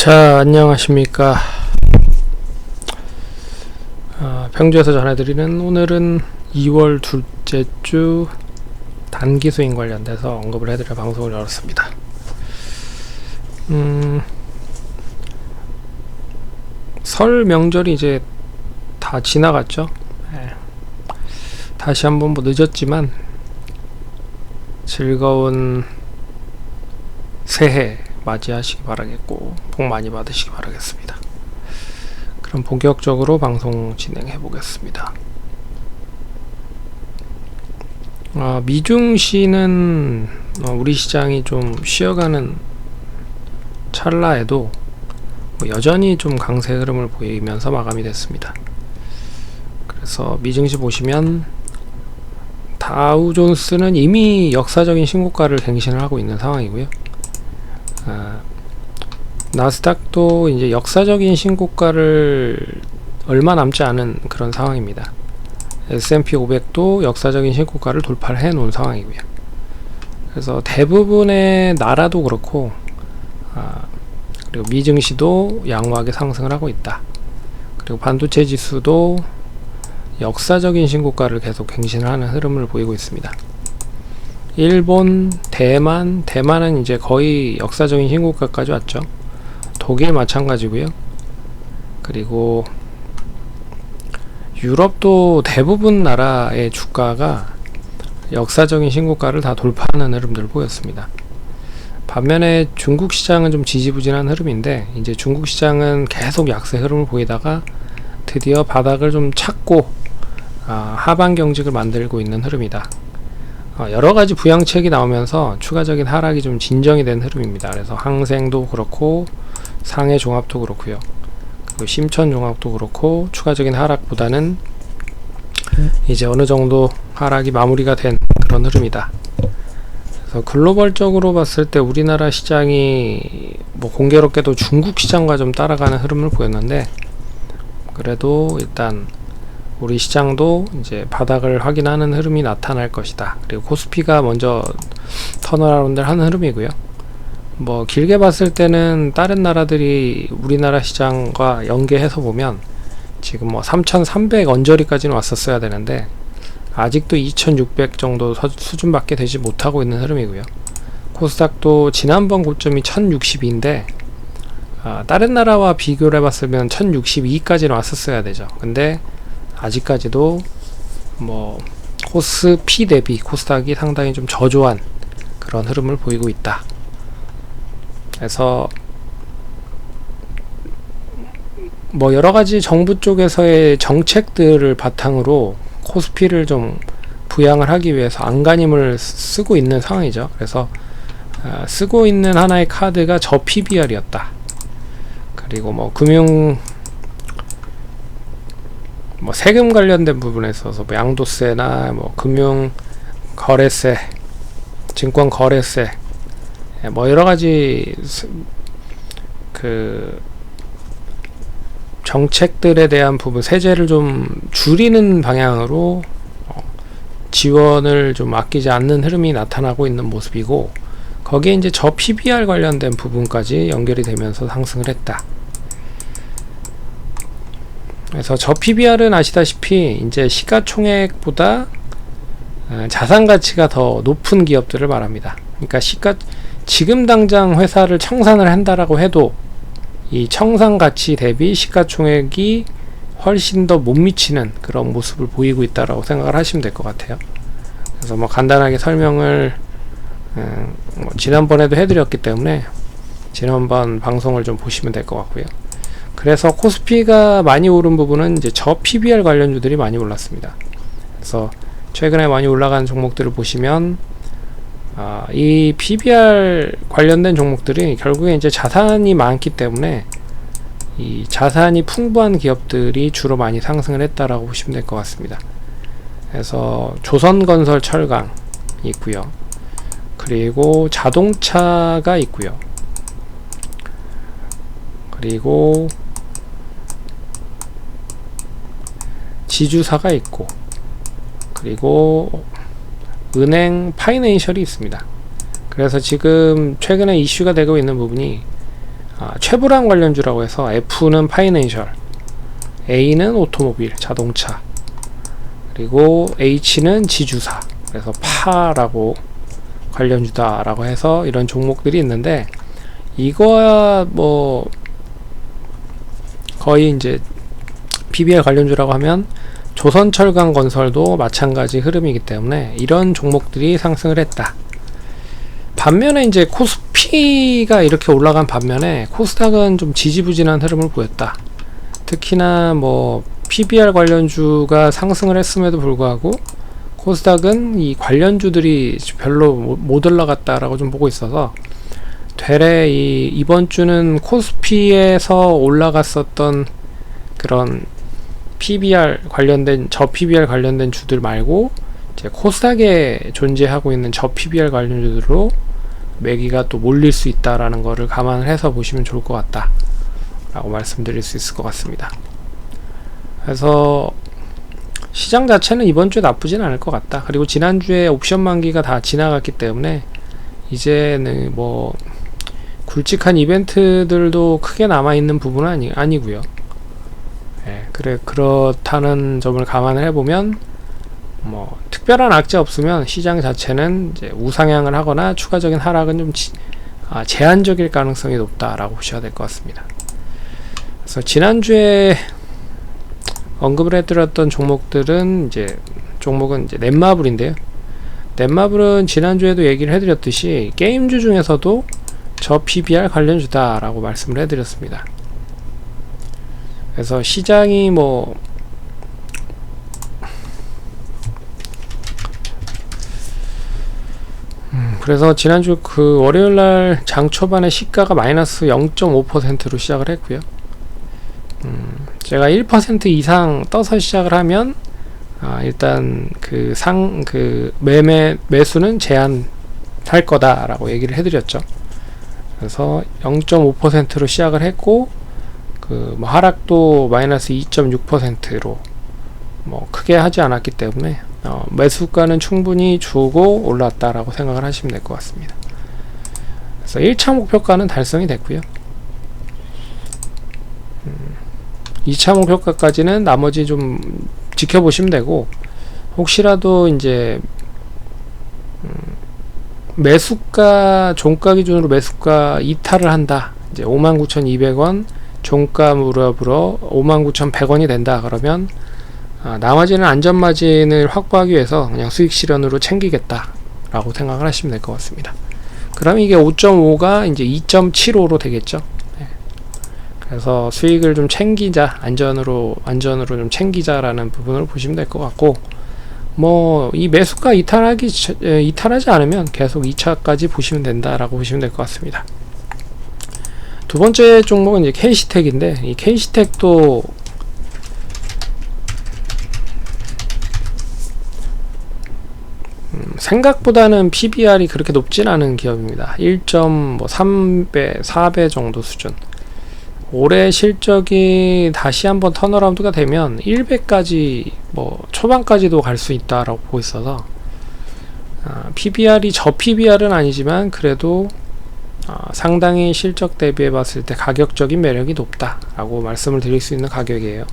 자, 안녕하십니까. 평주에서 전해드리는 오늘은 2월 둘째 주 단기 스윙 관련돼서 언급을 해드릴 방송을 열었습니다. 설 명절이 이제 다 지나갔죠. 다시 한번 뭐 늦었지만 즐거운 새해 맞이하시기 바라겠고 복 많이 받으시기 바라겠습니다. 그럼 본격적으로 방송 진행해 보겠습니다. 미중시는 우리 시장이 좀 쉬어가는 찰나에도 여전히 좀 강세 흐름을 보이면서 마감이 됐습니다. 그래서 미증시 보시면 다우존스는 이미 역사적인 신고가를 갱신을 하고 있는 상황이고요. 나스닥도 이제 역사적인 신고가를 얼마 남지 않은 그런 상황입니다. S&P 500도 역사적인 신고가를 돌파를 해 놓은 상황이고요. 그래서 대부분의 나라도 그렇고 그리고 미증시도 양호하게 상승을 하고 있다. 그리고 반도체 지수도 역사적인 신고가를 계속 갱신을 하는 흐름을 보이고 있습니다. 일본, 대만은 이제 거의 역사적인 신고가까지 왔죠. 독일 마찬가지고요. 그리고 유럽도 대부분 나라의 주가가 역사적인 신고가를 다 돌파하는 흐름들을 보였습니다. 반면에 중국 시장은 좀 지지부진한 흐름인데 이제 중국 시장은 계속 약세 흐름을 보이다가 드디어 바닥을 좀 찾고 하반 경직을 만들고 있는 흐름이다. 여러가지 부양책이 나오면서 추가적인 하락이 좀 진정이 된 흐름입니다. 그래서 항생도 그렇고 상해 종합도 그렇고요. 그리고 심천 종합도 그렇고 추가적인 하락보다는 이제 어느 정도 하락이 마무리가 된 그런 흐름이다. 그래서 글로벌적으로 봤을 때 우리나라 시장이 뭐 공교롭게도 중국 시장과 좀 따라가는 흐름을 보였는데 그래도 일단 우리 시장도 이제 바닥을 확인하는 흐름이 나타날 것이다. 그리고 코스피가 먼저 턴어라운드를 하는 흐름이고요. 뭐 길게 봤을 때는 다른 나라들이 우리나라 시장과 연계해서 보면 지금 뭐 3,300 언저리까지는 왔었어야 되는데 아직도 2,600 정도 수준밖에 되지 못하고 있는 흐름이고요. 코스닥도 지난번 고점이 1,062인데 다른 나라와 비교를 해봤으면 1,062까지는 왔었어야 되죠. 근데 아직까지도 뭐 코스피 대비 코스닥이 상당히 좀 저조한 그런 흐름을 보이고 있다. 그래서 뭐 여러가지 정부 쪽에서의 정책들을 바탕으로 코스피를 좀 부양을 하기 위해서 안간힘을 쓰고 있는 상황이죠. 그래서 쓰고 있는 하나의 카드가 저 PBR이었다. 그리고 뭐 세금 관련된 부분에 있어서 뭐 양도세나 뭐 금융 거래세, 증권 거래세, 뭐 여러 가지 그 정책들에 대한 부분, 세제를 좀 줄이는 방향으로 지원을 좀 아끼지 않는 흐름이 나타나고 있는 모습이고 거기에 이제 저 PBR 관련된 부분까지 연결이 되면서 상승을 했다. 그래서 저 PBR은 아시다시피 이제 시가총액보다 자산 가치가 더 높은 기업들을 말합니다. 그러니까 지금 당장 회사를 청산을 한다라고 해도 이 청산 가치 대비 시가총액이 훨씬 더 못 미치는 그런 모습을 보이고 있다라고 생각을 하시면 될 것 같아요. 그래서 뭐 간단하게 설명을 지난번에도 해드렸기 때문에 지난번 방송을 좀 보시면 될 것 같고요. 그래서 코스피가 많이 오른 부분은 이제 저 PBR 관련주들이 많이 올랐습니다. 그래서 최근에 많이 올라간 종목들을 보시면 이 PBR 관련된 종목들이 결국에 이제 자산이 많기 때문에 이 자산이 풍부한 기업들이 주로 많이 상승을 했다라고 보시면 될 것 같습니다. 그래서 조선건설 철강 있고요. 그리고 자동차가 있고요. 그리고 지주사가 있고 그리고 은행 파이낸셜이 있습니다. 그래서 지금 최근에 이슈가 되고 있는 부분이 최불안 관련주라고 해서 F는 파이낸셜, A는 오토모빌, 자동차, 그리고 H는 지주사, 그래서 파라고 관련주다라고 해서 이런 종목들이 있는데, 이거야 뭐 거의 이제 PBR 관련주라고 하면 조선철강건설도 마찬가지 흐름이기 때문에 이런 종목들이 상승을 했다. 반면에 이제 코스피가 이렇게 올라간 반면에 코스닥은 좀 지지부진한 흐름을 보였다. 특히나 뭐 PBR 관련주가 상승을 했음에도 불구하고 코스닥은 이 관련주들이 별로 못 올라갔다라고 좀 보고 있어서, 되레 이번 주는 코스피에서 올라갔었던 그런 PBR 관련된, 저 PBR 관련된 주들 말고 이제 코스닥에 존재하고 있는 저 PBR 관련주들로 매기가 또 몰릴 수 있다라는 거를 감안을 해서 보시면 좋을 것 같다 라고 말씀드릴 수 있을 것 같습니다. 그래서 시장 자체는 이번 주에 나쁘진 않을 것 같다. 그리고 지난주에 옵션 만기가 다 지나갔기 때문에 이제는 뭐 굵직한 이벤트들도 크게 남아있는 부분은 아니고요. 그렇다는 점을 감안을 해보면 뭐 특별한 악재 없으면 시장 자체는 이제 우상향을 하거나 추가적인 하락은 좀 제한적일 가능성이 높다라고 보셔야 될 것 같습니다. 그래서 지난주에 언급을 해드렸던 종목은 이제 넷마블인데요. 넷마블은 지난주에도 얘기를 해드렸듯이 게임주 중에서도 저 PBR 관련주다 라고 말씀을 해드렸습니다. 그래서 시장이 뭐 그래서 지난주 그 월요일날 장 초반에 시가가 마이너스 0.5%로 시작을 했고요. 제가 1% 이상 떠서 시작을 하면 일단 매수는 제한할 거다라고 얘기를 해드렸죠. 그래서 0.5%로 시작을 했고, 뭐 하락도 마이너스 2.6%로 뭐 크게 하지 않았기 때문에 매수가는 충분히 주고 올랐다라고 생각을 하시면 될 것 같습니다. 그래서 1차 목표가는 달성이 됐고요. 2차 목표가까지는 나머지 좀 지켜보시면 되고, 혹시라도 이제 매수가 종가 기준으로 매수가 이탈을 한다, 이제 59,200원 종가 무렵으로 59,100원이 된다 그러면 나머지는 안전마진을 확보하기 위해서 그냥 수익 실현으로 챙기겠다 라고 생각을 하시면 될 것 같습니다. 그럼 이게 5.5가 이제 2.75로 되겠죠. 그래서 수익을 좀 챙기자, 안전으로 좀 챙기자라는 부분을 보시면 될 것 같고, 뭐 이 매수가 이탈하지 않으면 계속 2차까지 보시면 된다라고 보시면 될 것 같습니다. 두 번째 종목은 이제 KC텍인데, 이 KC텍도 생각보다는 PBR이 그렇게 높진 않은 기업입니다. 1.3배, 4배 정도 수준. 올해 실적이 다시 한번 턴어라운드가 되면 1배까지 뭐 초반까지도 갈 수 있다라고 보고 있어서 PBR이 저 PBR은 아니지만 그래도 상당히 실적 대비해 봤을 때 가격적인 매력이 높다라고 말씀을 드릴 수 있는 가격이에요.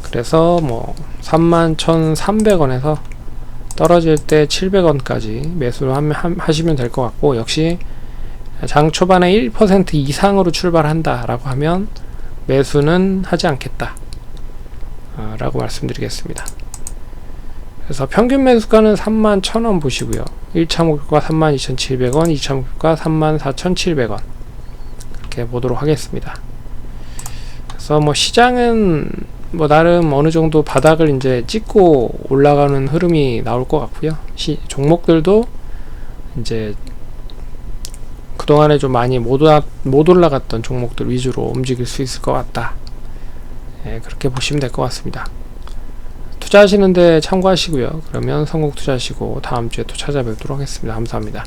그래서 뭐 31,300원에서 떨어질 때 700원까지 매수를 하시면 될 것 같고, 역시 장 초반에 1% 이상으로 출발한다 라고 하면 매수는 하지 않겠다 라고 말씀드리겠습니다. 그래서 평균 매수가는 31,000원 보시고요. 1차 목표가 32,700원, 2차 목표가 34,700원 이렇게 보도록 하겠습니다. 그래서 뭐 시장은 뭐 나름 어느 정도 바닥을 이제 찍고 올라가는 흐름이 나올 것 같고요. 종목들도 이제 그동안에 좀 많이 못 올라갔던 종목들 위주로 움직일 수 있을 것 같다. 그렇게 보시면 될 것 같습니다. 투자하시는데 참고하시고요. 그러면 성공 투자하시고 다음 주에 또 찾아뵙도록 하겠습니다. 감사합니다.